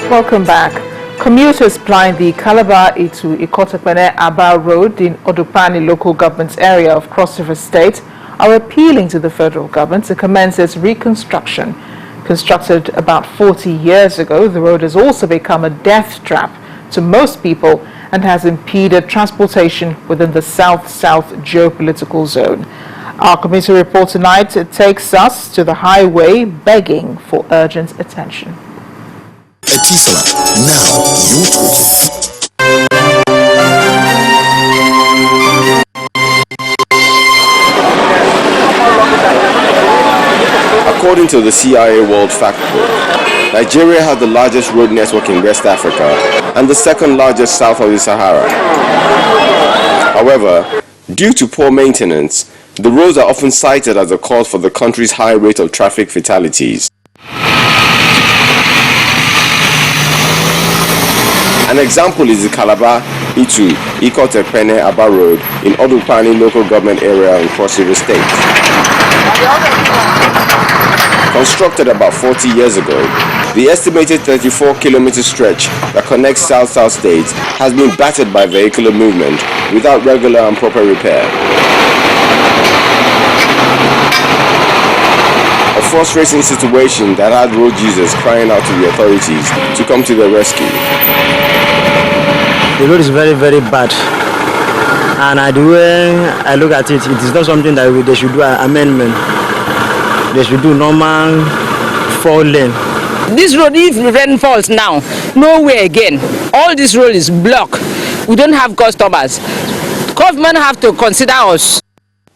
Welcome back. Commuters plying the Calabar to Ikotepene Aba Road in Odupani local government area of Cross River State are appealing to the federal government to commence its reconstruction. Constructed about 40 years ago, the road has also become a death trap to most people and has impeded transportation within the South-South geopolitical zone. Our community report tonight takes us to the highway begging for urgent attention. Etisala, now you're talking. According to the CIA World Fact Book, Nigeria has the largest road network in West Africa and the second largest south of the Sahara. However, due to poor maintenance, the roads are often cited as a cause for the country's high rate of traffic fatalities. An example is the Calabar to Ikotepene Aba Road in Odupani local government area in Cross River State. Constructed about 40 years ago, the estimated 34-kilometer stretch that connects South-South states has been battered by vehicular movement without regular and proper repair. A frustrating situation that had road users crying out to the authorities to come to their rescue. The road is very, very bad, and the way I look at it, it is not something that they should do an amendment. They should do normal 4-lane. This road, if rain falls now, nowhere again. All this road is blocked. We don't have customers. Government have to consider us.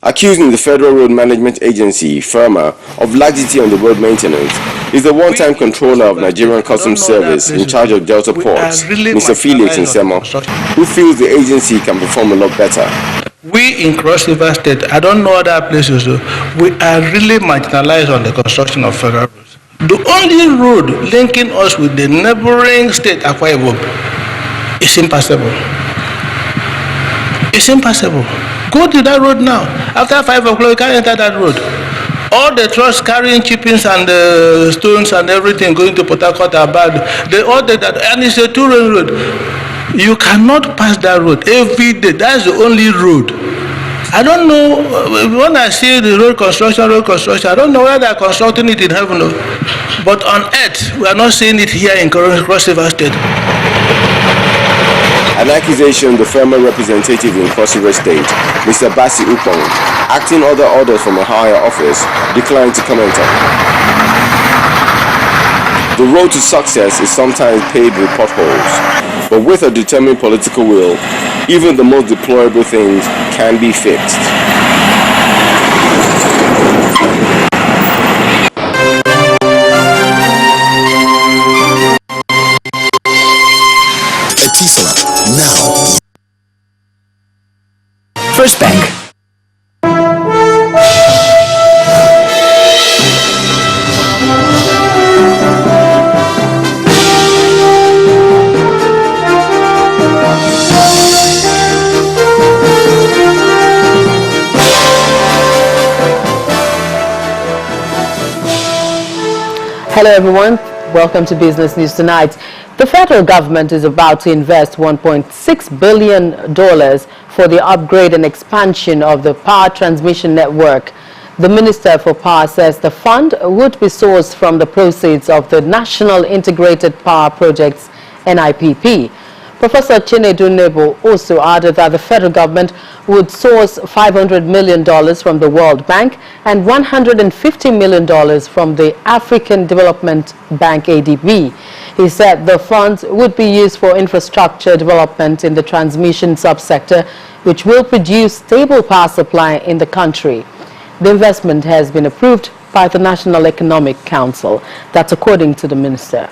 Accusing the Federal Road Management Agency, FIRMA, of laxity on the road maintenance is the one-time controller of Nigerian Customs Service in charge of Delta Ports, Mr. Felix Nsemo, who feels the agency can perform a lot better. We in Cross River State, I don't know other places, we are really marginalized on the construction of federal roads. The only road linking us with the neighboring state, Akwa Ibom, is impassable. It's impassable. Go to that road now. After 5 o'clock, you can't enter that road. All the trucks carrying chippings and stones and everything going to Port Harcourt are bad. They all take that, and it's a 2-lane road. You cannot pass that road every day. That's the only road. I don't know, when I see the road construction, I don't know whether they're constructing it in heaven. But on earth, we are not seeing it here in Cross River State. An accusation the former representative in Cross River State, Mr. Basi Upong, acting other orders from a higher office, declined to comment on. The road to success is sometimes paved with potholes, but with a determined political will, even the most deplorable things can be fixed. Etisala, now. First Bank. Hello everyone, welcome to Business News Tonight. The federal government is about to invest $1.6 billion for the upgrade and expansion of the power transmission network. The Minister for Power says the fund would be sourced from the proceeds of the National Integrated Power Projects (NIPP). Professor Chinedu Nebo also added that the federal government would source $500 million from the World Bank and $150 million from the African Development Bank (ADB). He said the funds would be used for infrastructure development in the transmission subsector, which will produce stable power supply in the country. The investment has been approved by the National Economic Council. That's according to the minister.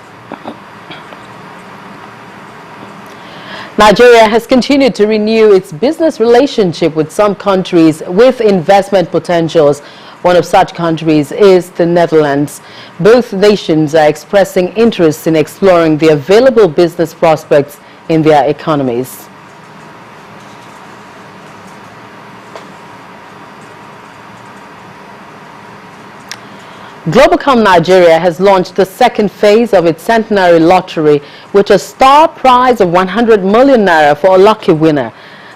Nigeria has continued to renew its business relationship with some countries with investment potentials. One of such countries is the Netherlands. Both nations are expressing interest in exploring the available business prospects in their economies. Globalcom Nigeria has launched the second phase of its centenary lottery with a star prize of 100 million naira for a lucky winner.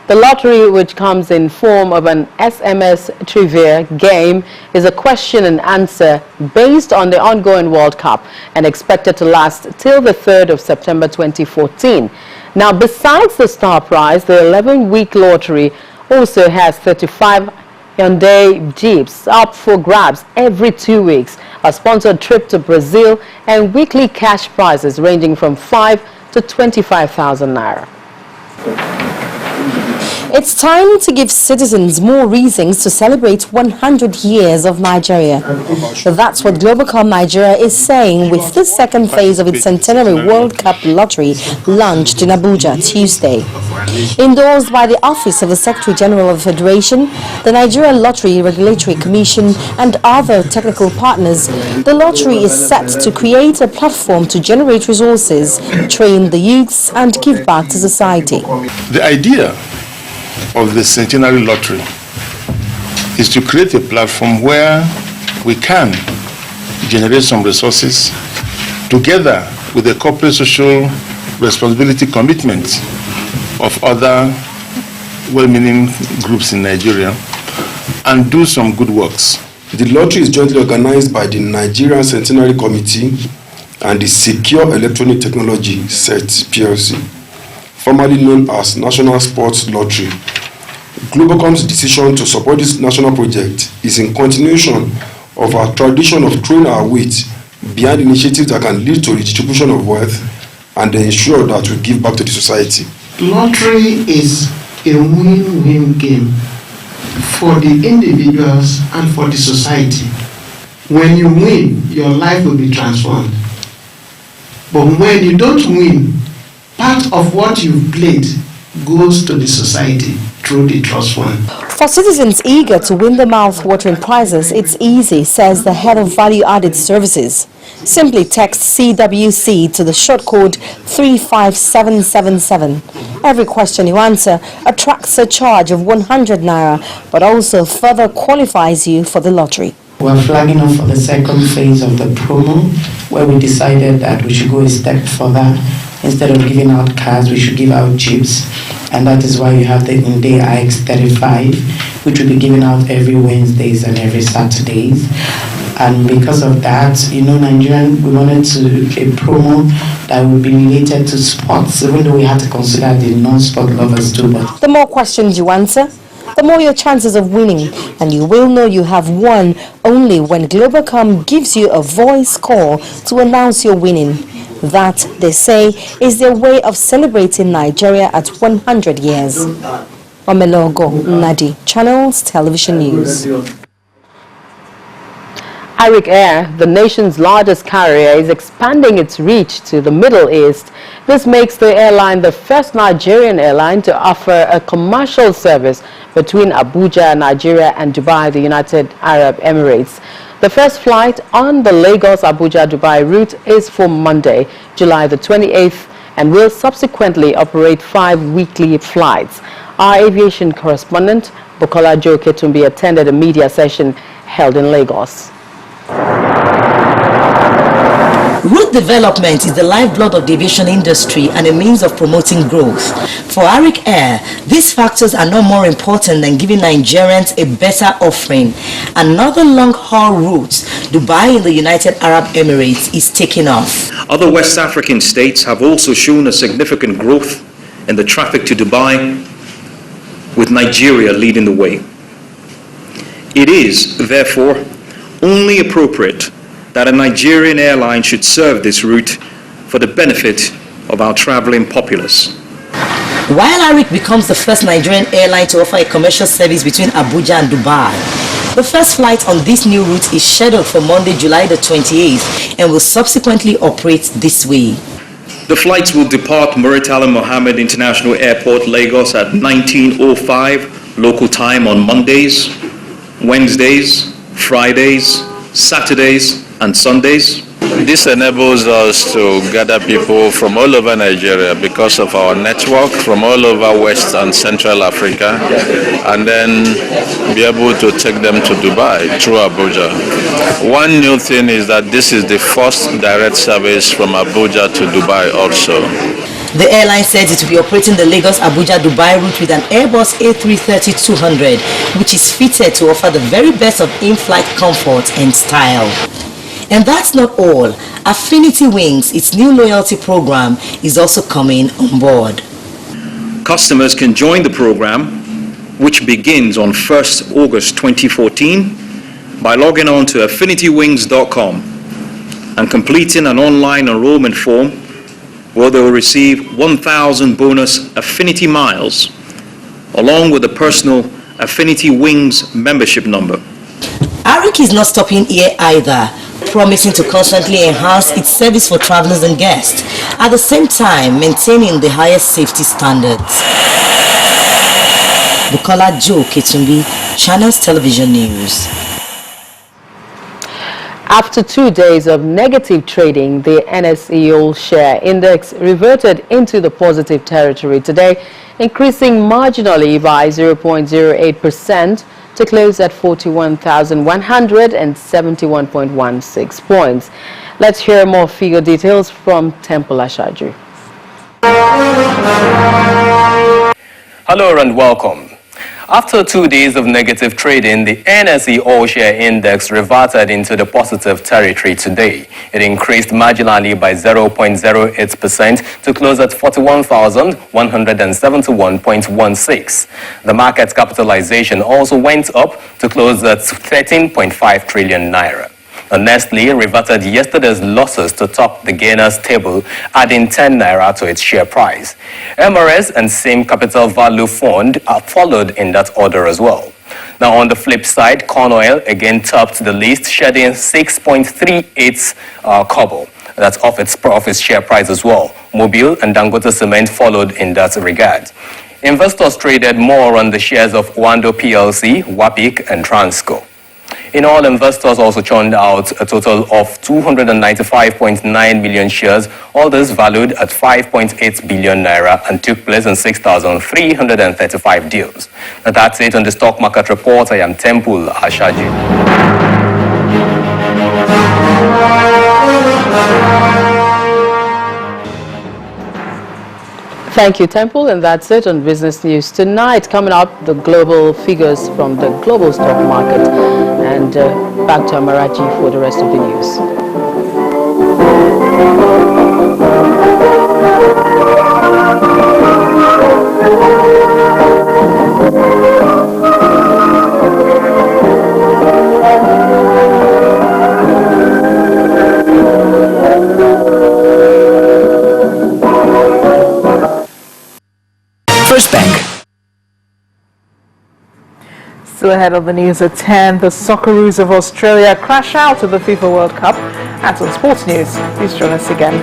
The lottery, which comes in form of an SMS trivia game, is a question and answer based on the ongoing World Cup and expected to last till the 3rd of September 2014. Now, besides the star prize, the 11-week lottery also has 35 Hyundai Jeeps up for grabs every 2 weeks, a sponsored trip to Brazil, and weekly cash prizes ranging from 5 to 25,000 naira. It's time to give citizens more reasons to celebrate 100 years of Nigeria. That's what Globalcom Nigeria is saying with the second phase of its centenary World Cup lottery launched in Abuja Tuesday. Endorsed by the Office of the Secretary General of the Federation, the Nigeria Lottery Regulatory Commission and other technical partners, the lottery is set to create a platform to generate resources, train the youths and give back to society. The idea of the centenary lottery is to create a platform where we can generate some resources together with the corporate social responsibility commitment of other well-meaning groups in Nigeria and do some good works. The lottery is jointly organized by the Nigerian Centenary Committee and the Secure Electronic Technology (SET) PLC, formerly known as National Sports Lottery. Globalcom's decision to support this national project is in continuation of our tradition of throwing our weight behind initiatives that can lead to redistribution of wealth and ensure that we give back to the society. Lottery is a win-win game for the individuals and for the society. When you win, your life will be transformed. But when you don't win, part of what you've played goes to the society through the trust fund. For citizens eager to win the mouth-watering prizes, it's easy, says the head of value-added services. Simply text CWC to the short code 35777. Every question you answer attracts a charge of 100 naira, but also further qualifies you for the lottery. We're flagging off for the second phase of the promo, where we decided that we should go a step further. Instead of giving out cards, we should give out chips. And that is why you have the Hyundai iX35, which will be given out every Wednesdays and every Saturdays. And because of that, Nigerian, we wanted to a promo that would be related to sports, even though we had to consider the non-sport lovers too. But the more questions you answer, the more your chances of winning, and you will know you have won only when Globalcom gives you a voice call to announce your winning. That, they say, is their way of celebrating Nigeria at 100 years. Omelogo Nadi, Channels Television News. Arik Air, the nation's largest carrier, is expanding its reach to the Middle East. This makes the airline the first Nigerian airline to offer a commercial service between Abuja, Nigeria, and Dubai, the United Arab Emirates. The first flight on the Lagos-Abuja-Dubai route is for Monday, July the 28th, and will subsequently operate 5 weekly flights. Our aviation correspondent, Bukola Joketumbi, attended a media session held in Lagos. Route development is the lifeblood of the aviation industry and a means of promoting growth. For Arik Air, these factors are not more important than giving Nigerians a better offering. Another long-haul route, Dubai in the United Arab Emirates, is taking off. Other West African states have also shown a significant growth in the traffic to Dubai, with Nigeria leading the way. It is, therefore, only appropriate that a Nigerian airline should serve this route for the benefit of our traveling populace. While Arik becomes the first Nigerian airline to offer a commercial service between Abuja and Dubai, the first flight on this new route is scheduled for Monday, July the 28th and will subsequently operate this way. The flights will depart Murtala Mohammed International Airport, Lagos at 19:05 local time on Mondays, Wednesdays, Fridays, Saturdays, and Sundays. This enables us to gather people from all over Nigeria because of our network from all over West and Central Africa, and then be able to take them to Dubai through Abuja. One new thing is that this is the first direct service from Abuja to Dubai also. The airline said it will be operating the Lagos-Abuja-Dubai route with an Airbus A330-200, which is fitted to offer the very best of in-flight comfort and style. And that's not all. Affinity Wings, its new loyalty program, is also coming on board. Customers can join the program, which begins on 1st August 2014, by logging on to affinitywings.com and completing an online enrollment form where they will receive 1,000 bonus Affinity Miles, along with a personal Affinity Wings membership number. ARIC is not stopping here either, promising to constantly enhance its service for travelers and guests, at the same time maintaining the highest safety standards. Bukola Joe Ketumbi, Channels Television News. After 2 days of negative trading, the NSE All-Share Index reverted into the positive territory today, increasing marginally by 0.08% to close at 41,171.16 points. Let's hear more figure details from Temple Ashaju. Hello and welcome. After 2 days of negative trading, the NSE All-Share Index reverted into the positive territory today. It increased marginally by 0.08% to close at 41,171.16. The market capitalization also went up to close at 13.5 trillion naira. Nestle reverted yesterday's losses to top the gainers table, adding 10 naira to its share price. MRS and Same Capital Value Fund followed in that order as well. Now, on the flip side, corn oil again topped the list, shedding 6.38 kobo. That's off its share price as well. Mobile and Dangote Cement followed in that regard. Investors traded more on the shares of Wando PLC, Wapik, and Transco. In all, investors also churned out a total of 295.9 million shares, all this valued at 5.8 billion naira, and took place in 6,335 deals. Now, that's it on the stock market report. I am Temple Ashaju. Thank you, Temple, and that's it on Business News Tonight. Coming up, the global figures from the global stock market, and back to Amarachi for the rest of the news. First Bank. Still ahead of the news at 10, the Socceroos of Australia crash out of the FIFA World Cup. And on Sports News, please join us again.